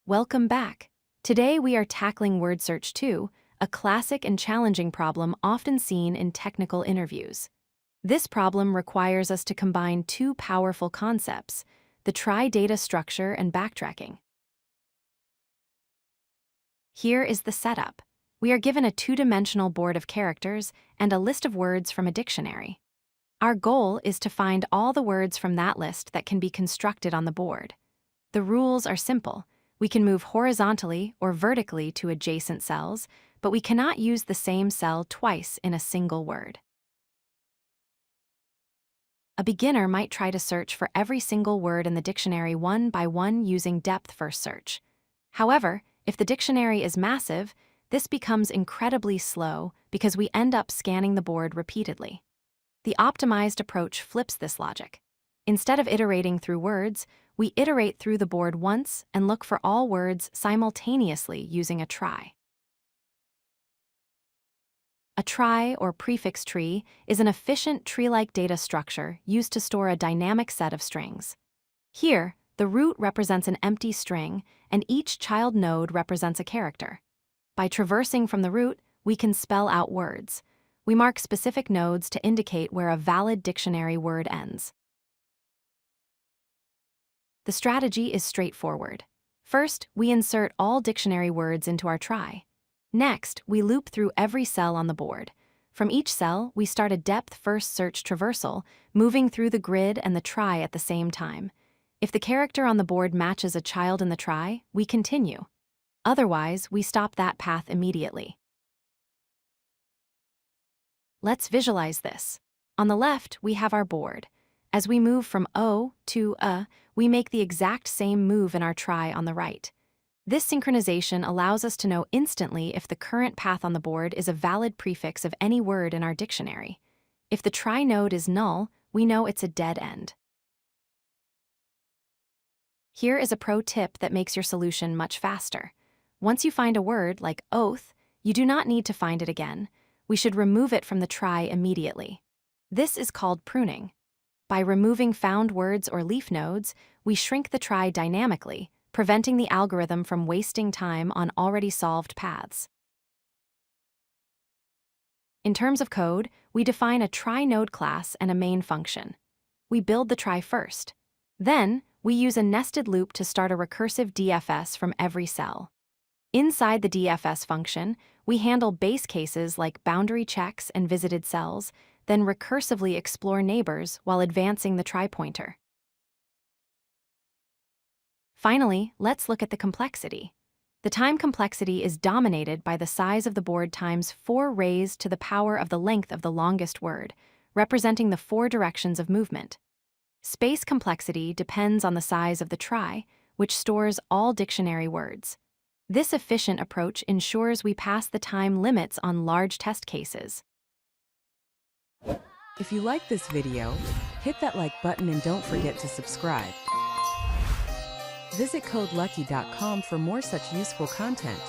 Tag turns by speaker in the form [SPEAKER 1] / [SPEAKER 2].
[SPEAKER 1] Welcome back. Today we are tackling word search 2, a classic and challenging problem often seen in technical interviews. This problem requires us to combine two powerful concepts, the trie data structure and backtracking. Here is the setup. We are given a two-dimensional board of characters and a list of words from a dictionary. Our goal is to find all the words from that list that can be constructed on the board. The rules are simple. We can move horizontally or vertically to adjacent cells, but we cannot use the same cell twice in a single word. A beginner might try to search for every single word in the dictionary one by one using depth-first search. However, if the dictionary is massive, this becomes incredibly slow because we end up scanning the board repeatedly. The optimized approach flips this logic. Instead of iterating through words, we iterate through the board once and look for all words simultaneously using a trie. A trie, or prefix tree, is an efficient tree-like data structure used to store a dynamic set of strings. Here, the root represents an empty string, and each child node represents a character. By traversing from the root, we can spell out words. We mark specific nodes to indicate where a valid dictionary word ends. The strategy is straightforward. First, we insert all dictionary words into our trie. Next, we loop through every cell on the board. From each cell, we start a depth-first search traversal, moving through the grid and the trie at the same time. If the character on the board matches a child in the trie, we continue. Otherwise, we stop that path immediately. Let's visualize this. On the left, we have our board. As we move from O to A, we make the exact same move in our trie on the right. This synchronization allows us to know instantly if the current path on the board is a valid prefix of any word in our dictionary. If the trie node is null, we know it's a dead end. Here is a pro tip that makes your solution much faster. Once you find a word like oath, you do not need to find it again. We should remove it from the trie immediately. This is called pruning. By removing found words or leaf nodes, we shrink the trie dynamically, preventing the algorithm from wasting time on already solved paths. In terms of code, we define a trie node class and a main function. We build the trie first. Then, we use a nested loop to start a recursive DFS from every cell. Inside the DFS function, we handle base cases like boundary checks and visited cells, then recursively explore neighbors while advancing the trie pointer. Finally, let's look at the complexity. The time complexity is dominated by the size of the board times 4 raised to the power of the length of the longest word, representing the 4 directions of movement. Space complexity depends on the size of the trie, which stores all dictionary words. This efficient approach ensures we pass the time limits on large test cases.
[SPEAKER 2] If you like this video, hit that like button and don't forget to subscribe. Visit codelucky.com for more such useful content.